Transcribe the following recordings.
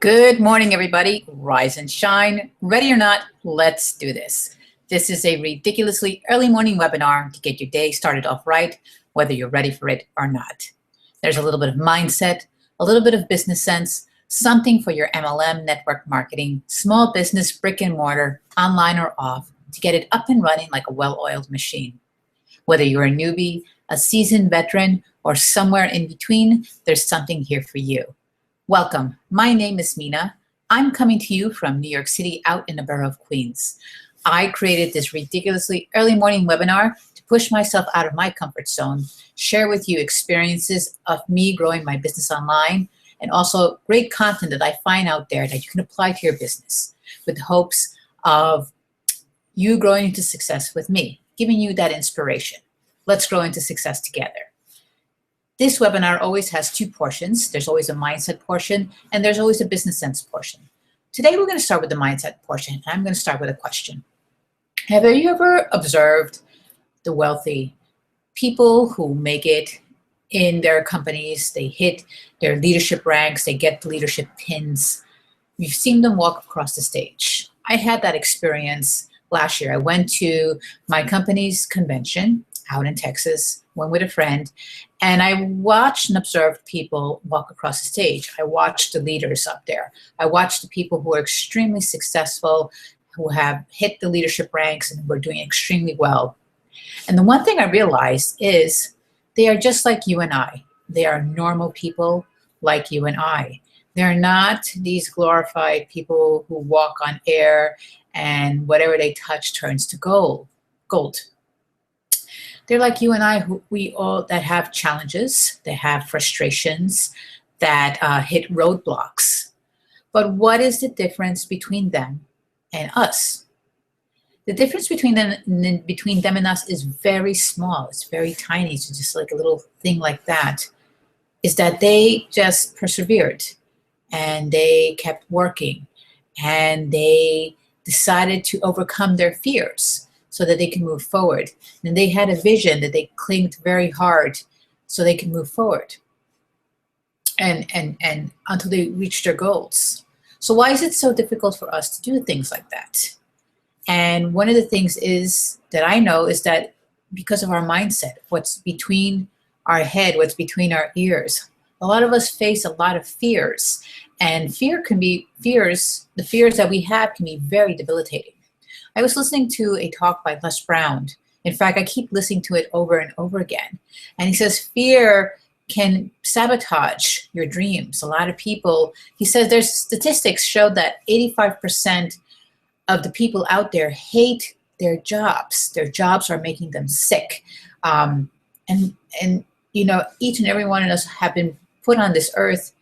Good morning, everybody. Rise and shine. Ready or not, let's do this. This is a ridiculously early morning webinar to get your day started off right, whether you're ready for it or not. There's a little bit of mindset, a little bit of business sense, something for your MLM, network marketing, small business, brick and mortar, online or off, to get it up and running like a well-oiled machine. Whether you're a newbie, a seasoned veteran, or somewhere in between, there's something here for you. Welcome. My name is Minna. I'm coming to you from New York City out in the borough of Queens. I created this ridiculously early morning webinar to push myself out of my comfort zone, share with you experiences of me growing my business online, and also great content that I find out there that you can apply to your business with hopes of you growing into success with me, giving you that inspiration. Let's grow into success together. This webinar always has two portions. There's always a mindset portion, and there's always a business sense portion. Today, we're going to start with the mindset portion, and I'm going to start with a question. Have you ever observed the wealthy people who make it in their companies? They hit their leadership ranks, they get the leadership pins. You've seen them walk across the stage. I had that experience last year. I went to my company's convention out in Texas, went with a friend, and I watched and observed people walk across the stage. I watched the leaders up there. I watched the people who are extremely successful, who have hit the leadership ranks and were doing extremely well. And the one thing I realized is they are just like you and I. They are normal people like you and I. They're not these glorified people who walk on air and whatever they touch turns to gold. They're like you and I, that have challenges, they have frustrations, that hit roadblocks. But what is the difference between them and us? The difference between them and us is very small. It's very tiny. It's just like a little thing like that. Is that they just persevered and they kept working and they decided to overcome their fears so that they can move forward. And they had a vision that they clinged very hard so they can move forward and until they reach their goals. So why is it so difficult for us to do things like that? And one of the things is that I know is that because of our mindset, what's between our head, what's between our ears, a lot of us face a lot of fears, and the fears that we have can be very debilitating. I was listening to a talk by Les Brown. In fact, I keep listening to it over and over again. And he says fear can sabotage your dreams. A lot of people, he says there's statistics show that 85% of the people out there hate their jobs. Their jobs are making them sick. And you know, each and every one of us have been put on this earth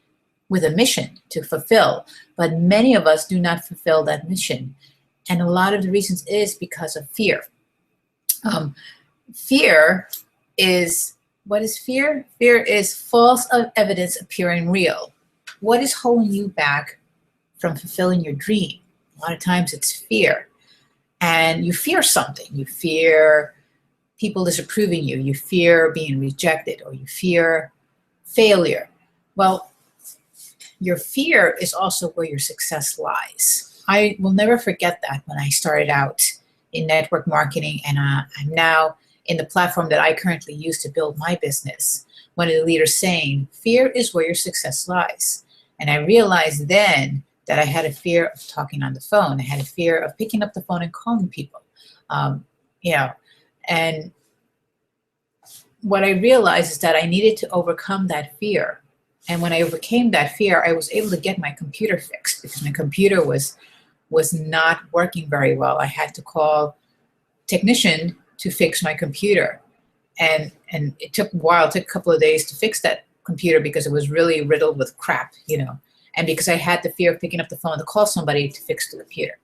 with a mission to fulfill, but many of us do not fulfill that mission. And a lot of the reasons is because of fear. Fear is, what is fear? Fear is false evidence appearing real. What is holding you back from fulfilling your dream? A lot of times it's fear. And you fear something. You fear people disapproving you. You fear being rejected, or you fear failure. Well, your fear is also where your success lies. I will never forget that when I started out in network marketing, and I'm now in the platform that I currently use to build my business. One of the leaders saying, fear is where your success lies. And I realized then that I had a fear of talking on the phone. I had a fear of picking up the phone and calling people. And what I realized is that I needed to overcome that fear. And when I overcame that fear, I was able to get my computer fixed because my computer was not working very well. I had to call a technician to fix my computer. And it took a while, it took a couple of days to fix that computer because it was really riddled with crap, you know, and because I had the fear of picking up the phone to call somebody to fix the computer.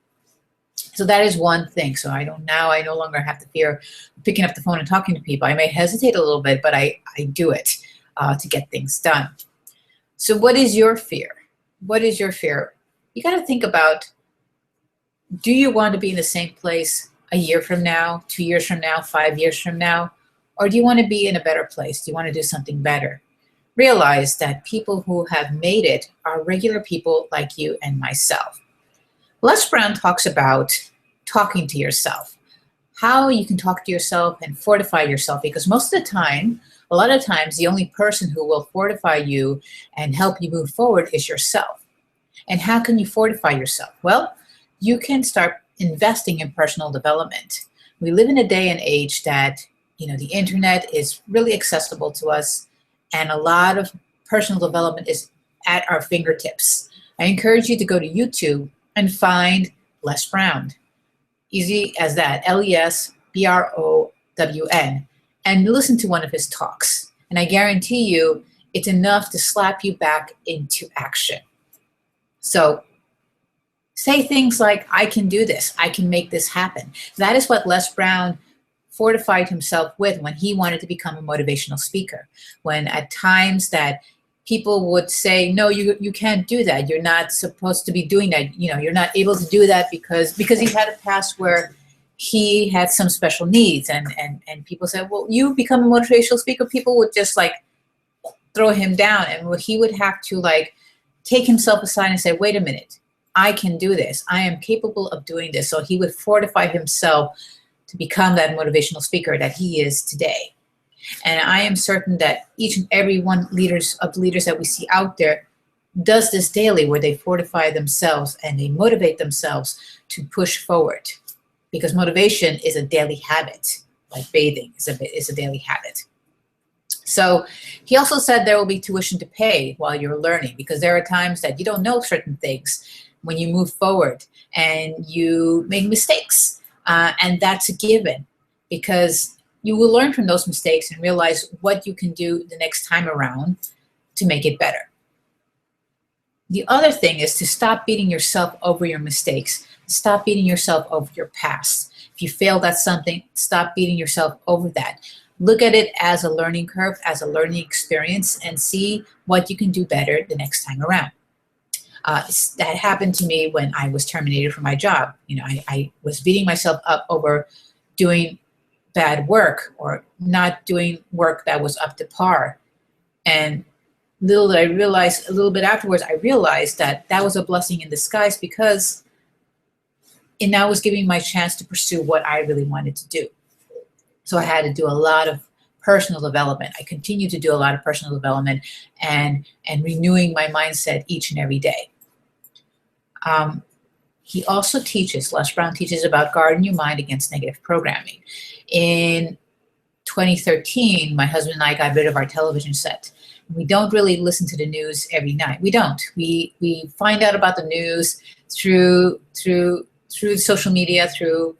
So that is one thing. So I no longer have the fear of picking up the phone and talking to people. I may hesitate a little bit, but I do it to get things done. So what is your fear? What is your fear? You got to think about, do you want to be in the same place a year from now, 2 years from now, 5 years from now? Or do you want to be in a better place? Do you want to do something better? realize that people who have made it are regular people like you and myself. Les Brown talks about talking to yourself, how you can talk to yourself and fortify yourself, because most of the time, a lot of times, the only person who will fortify you and help you move forward is yourself. And how can you fortify yourself? Well, you can start investing in personal development. We live in a day and age that, the internet is really accessible to us, and a lot of personal development is at our fingertips. I encourage you to go to YouTube and find Les Brown. Easy as that, LESBROWN, and listen to one of his talks. And I guarantee you, it's enough to slap you back into action. So say things like, I can do this, I can make this happen. That is what Les Brown fortified himself with when he wanted to become a motivational speaker. When at times that people would say, no, you can't do that. You're not supposed to be doing that. You're not able to do that because he had a past where he had some special needs. And people said, well, you become a motivational speaker. People would just like throw him down. And he would have to like take himself aside and say, wait a minute, I can do this. I am capable of doing this. So he would fortify himself to become that motivational speaker that he is today. And I am certain that each and every one of the leaders that we see out there does this daily, where they fortify themselves and they motivate themselves to push forward. Because motivation is a daily habit, like bathing is a daily habit. So he also said there will be tuition to pay while you're learning, because there are times that you don't know certain things when you move forward and you make mistakes. And that's a given, because you will learn from those mistakes and realize what you can do the next time around to make it better. The other thing is to stop beating yourself over your mistakes. Stop beating yourself over your past. If you failed at something, stop beating yourself over that. Look at it as a learning curve, as a learning experience, and see what you can do better the next time around. That happened to me when I was terminated from my job. I was beating myself up over doing bad work or not doing work that was up to par. And a little bit afterwards, I realized that that was a blessing in disguise, because it now was giving me my chance to pursue what I really wanted to do. So I had to do a lot of personal development. I continue to do a lot of personal development and renewing my mindset each and every day. He also teaches, Les Brown teaches about guarding your mind against negative programming. In 2013, my husband and I got rid of our television set. We don't really listen to the news every night. We don't. We find out about the news through social media, through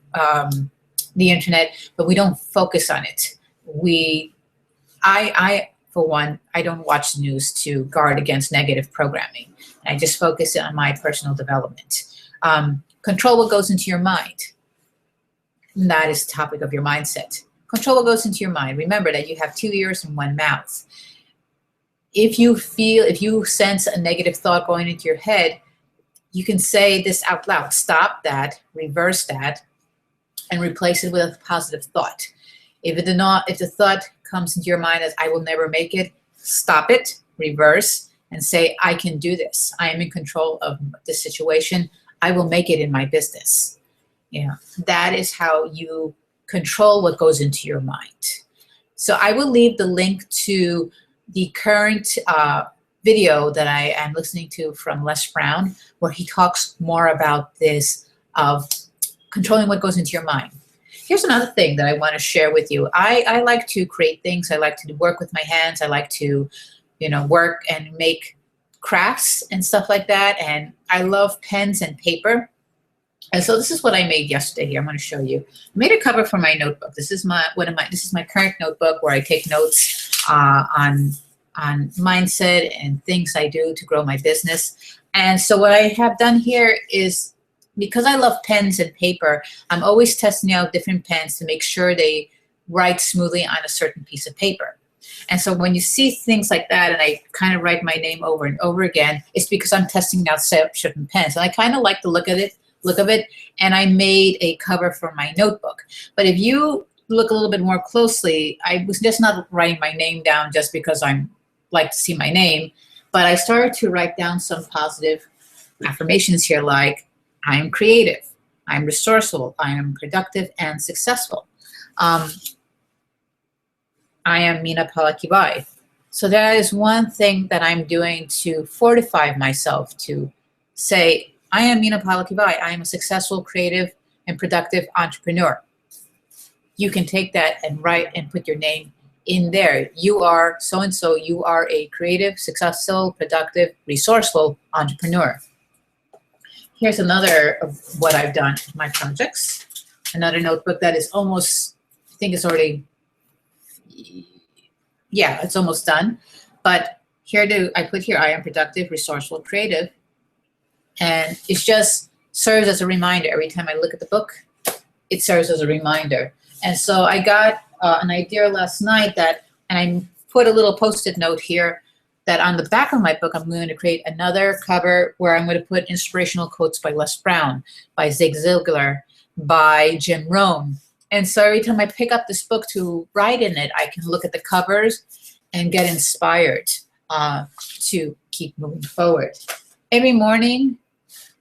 the internet, but we don't focus on it. I for one, I don't watch the news to guard against negative programming. I just focus on my personal development. Control what goes into your mind. And that is the topic of your mindset. Control what goes into your mind. Remember that you have 2 ears and 1 mouth. If you sense a negative thought going into your head, you can say this out loud. Stop that, reverse that, and replace it with a positive thought. If the thought comes into your mind as I will never make it, stop it, reverse, and say, I can do this. I am in control of this situation. I will make it in my business. That is how you control what goes into your mind. So I will leave the link to the current video that I am listening to from Les Brown, where he talks more about this of controlling what goes into your mind. Here's another thing that I want to share with you. I like to create things. I like to work with my hands. I like to, work and make crafts and stuff like that. And I love pens and paper. And so this is what I made yesterday here. I'm going to show you. I made a cover for my notebook. This is my current notebook where I take notes on mindset and things I do to grow my business. And so what I have done here is, because I love pens and paper, I'm always testing out different pens to make sure they write smoothly on a certain piece of paper. And so when you see things like that, and I kind of write my name over and over again, it's because I'm testing out certain pens. And I kind of like the look of it, and I made a cover for my notebook. But if you look a little bit more closely, I was just not writing my name down just because I'm like to see my name, but I started to write down some positive affirmations here, like I am creative, I'm resourceful, I am productive and successful. I am Minna. So that is one thing that I'm doing to fortify myself, to say, I am Minna. I am a successful, creative, and productive entrepreneur. You can take that and write and put your name in there. You are so-and-so. You are a creative, successful, productive, resourceful entrepreneur. Here's another of what I've done in my projects. Another notebook that is almost, I think it's already, yeah, it's almost done. But here I put here, I am productive, resourceful, creative. And it just serves as a reminder. Every time I look at the book, it serves as a reminder. And so I got an idea last night that, and I put a little Post-it note here, that on the back of my book, I'm going to create another cover where I'm going to put inspirational quotes by Les Brown, by Zig Ziglar, by Jim Rohn. And so every time I pick up this book to write in it, I can look at the covers and get inspired to keep moving forward. Every morning,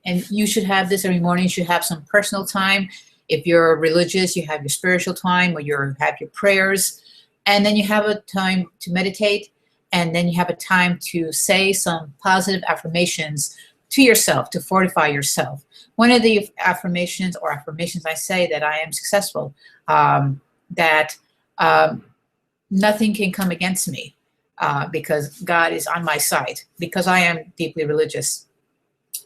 and you should have this every morning, you should have some personal time. If you're religious, you have your spiritual time, or you have your prayers, and then you have a time to meditate, and then you have a time to say some positive affirmations to yourself, to fortify yourself. One of the affirmations I say that I am successful, that nothing can come against me because God is on my side, because I am deeply religious.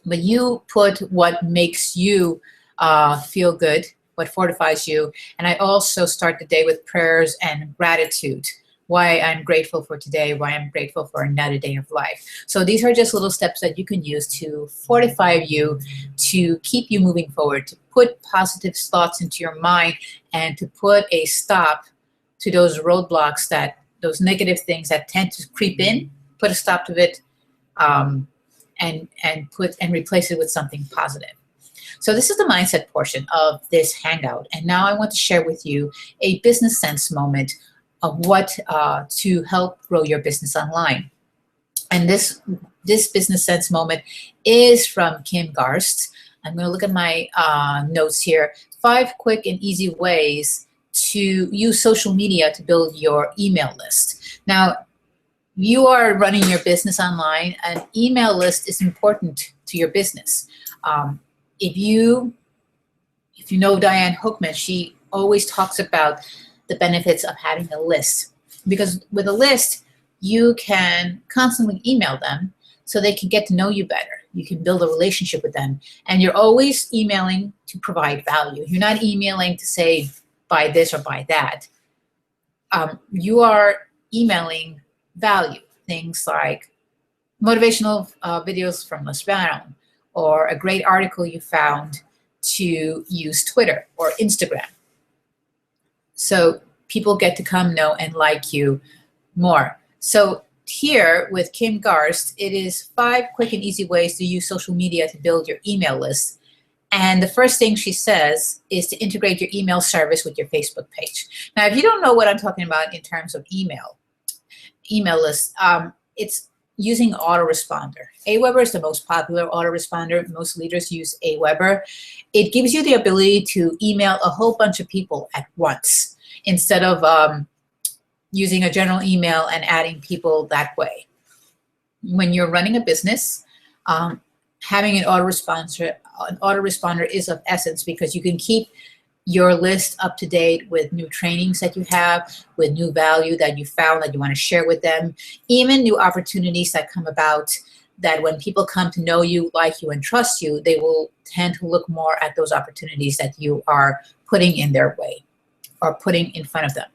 But you put what makes you feel good, what fortifies you. And I also start the day with prayers and gratitude. Why I'm grateful for today, why I'm grateful for another day of life. So these are just little steps that you can use to fortify you, to keep you moving forward, to put positive thoughts into your mind, and to put a stop to those roadblocks, those negative things that tend to creep in. Put a stop to it, and replace it with something positive. So this is the mindset portion of this hangout. And now I want to share with you a business sense moment of what to help grow your business online. And this business sense moment is from Kim Garst. I'm going to look at my notes here. 5 quick and easy ways to use social media to build your email list. Now, you are running your business online. An email list is important to your business. If you know Diane Hookman, she always talks about the benefits of having a list, because with a list, you can constantly email them so they can get to know you better. You can build a relationship with them, and you're always emailing to provide value. You're not emailing to say, buy this or buy that. You are emailing value, things like motivational videos from Les Brown, or a great article you found to use Twitter or Instagram. So people get to come know and like you more. So here with Kim Garst, it is 5 quick and easy ways to use social media to build your email list. And the first thing she says is to integrate your email service with your Facebook page. Now, if you don't know what I'm talking about in terms of email lists, it's using autoresponder. Aweber is the most popular autoresponder. Most leaders use Aweber. It gives you the ability to email a whole bunch of people at once instead of using a general email and adding people that way. When you're running a business, having an autoresponder is of essence, because you can keep your list up to date with new trainings that you have, with new value that you found that you want to share with them, even new opportunities that come about, that when people come to know you, like you, and trust you, they will tend to look more at those opportunities that you are putting in their way or putting in front of them.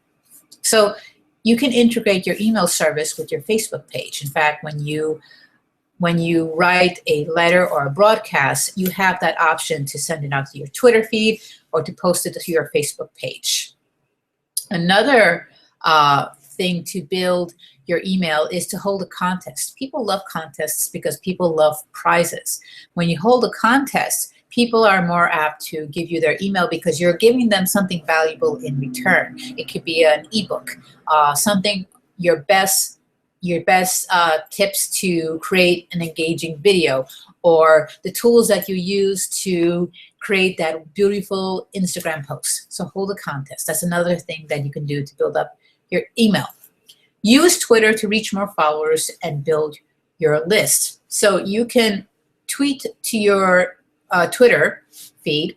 So you can integrate your email service with your Facebook page. In fact, when you write a letter or a broadcast, you have that option to send it out to your Twitter feed or to post it to your Facebook page. Another thing to build your email is to hold a contest. People love contests because people love prizes. When you hold a contest, people are more apt to give you their email because you're giving them something valuable in return. It could be an ebook, something, your best your best tips to create an engaging video, or the tools that you use to create that beautiful Instagram post. So hold a contest. That's another thing that you can do to build up your email. Use Twitter to reach more followers and build your list. So you can tweet to your Twitter feed.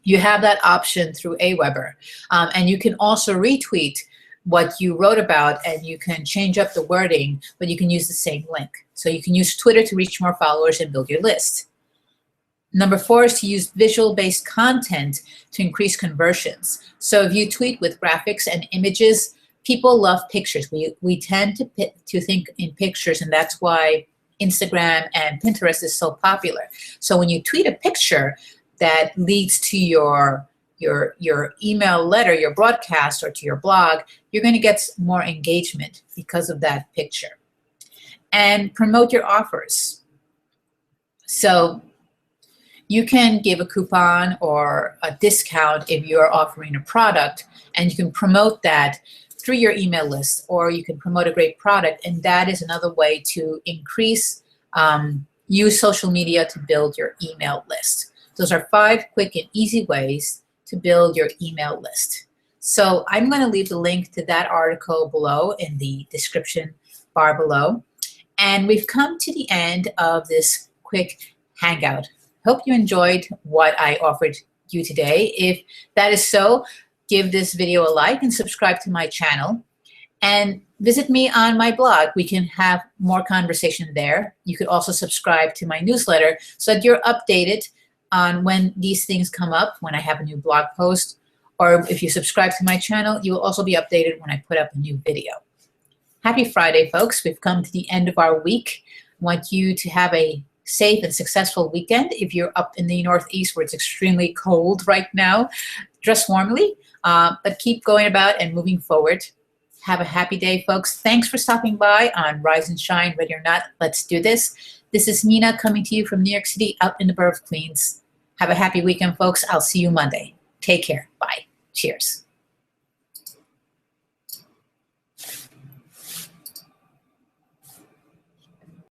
You have that option through Aweber. And you can also retweet what you wrote about, and you can change up the wording, but you can use the same link. So you can use Twitter to reach more followers and build your list. Number 4 is to use visual-based content to increase conversions. So if you tweet with graphics and images, people love pictures. We tend to think in pictures, and that's why Instagram and Pinterest is so popular. So when you tweet a picture that leads to your email letter, your broadcast, or to your blog, you're going to get more engagement because of that picture. And promote your offers. So you can give a coupon or a discount if you're offering a product, and you can promote that through your email list, or you can promote a great product, and that is another way to increase, use social media to build your email list. Those are 5 quick and easy ways to build your email list. So I'm going to leave the link to that article below in the description bar below. And we've come to the end of this quick hangout. Hope you enjoyed what I offered you today. If that is so, give this video a like and subscribe to my channel. And visit me on my blog. We can have more conversation there. You could also subscribe to my newsletter so that you're updated on when these things come up, when I have a new blog post. Or if you subscribe to my channel, you will also be updated when I put up a new video. Happy Friday, folks. We've come to the end of our week. I want you to have a safe and successful weekend. If you're up in the Northeast where it's extremely cold right now, dress warmly, but keep going about and moving forward. Have a happy day, folks. Thanks for stopping by on Rise and Shine, Ready or Not, Let's Do This. This is Minna coming to you from New York City, out in the borough of Queens. Have a happy weekend, folks. I'll see you Monday. Take care. Bye. Cheers.